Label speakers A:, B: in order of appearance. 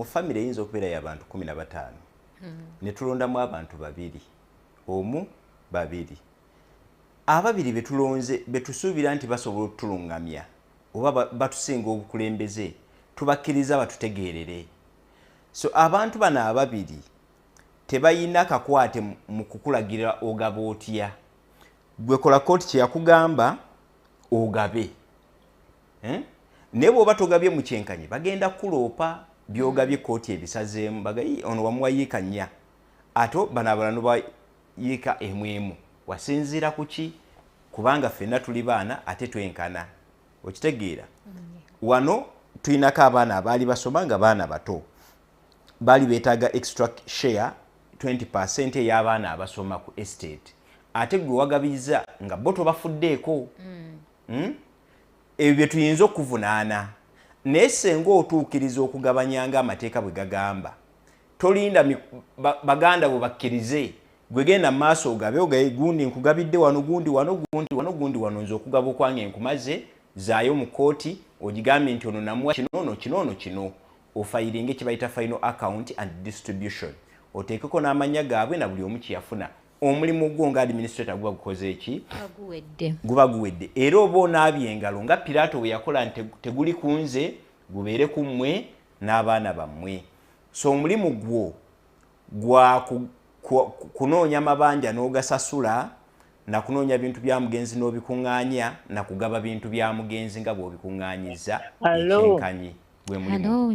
A: mu family eyinza okubeera y'abantu 15 ne tulondamu abantu babiri omu babiri ababiri betulonze betusuubira nti basobola okutulungamya oba batusinga obukulembeze tubakkiriza batutegeerere. So abantu bano ababiri tebayina kakwate mu kukulagira ogaba otya. Gwe kola kooti kye yakugamba ogabe. Ne bw'oba togabye mu kyenkanyi bagenda kuloopa byogabye kooti ebisazeemu bagayi ono wamuwayiika nnya ate bano abalala bayiika emu wasinziira ku ki kubanga ffenna tuli baana ate twenkana okitegeera. Wano tulinako abaana abaali basoma nga baana bato baali beetaaga extra share 20% ey'abaana abasoma ku estate ate gwe wagabiza nga bo tobafuddeeko. Ebyo bye tuyinza okuvunaana naye senga otuukiriza okugabanyanga amateeka bwe gagamba tolinda baganda bwe bakkirize gwe genda maaso ogabe gundi nkugabidde wano gundi wano gundi wano nze okugaba okwange nkumaze zaayo mu kooti ogigambye nti ono namuwa kino ofayiringa ekibayita final account and distribution oteekeko n'amannya gaabwe na buli omu kyeyafuna omulimu gwo nga administrator guba gukoze eki guba guwedde era oba onaabye engalo nga Pilato bwe yakola nti teguli kunze gubeere ku mmwe n'abaana bammwe. So omulimu gwo gwa kunoonya amabanja n'ogasasula na kunoonya bintu bya mugenzi n'obikuŋŋaanya na kugaba bintu bya mugenzi nga bw'obikuŋŋaanyiza ekyenkanyi gwe mulimu.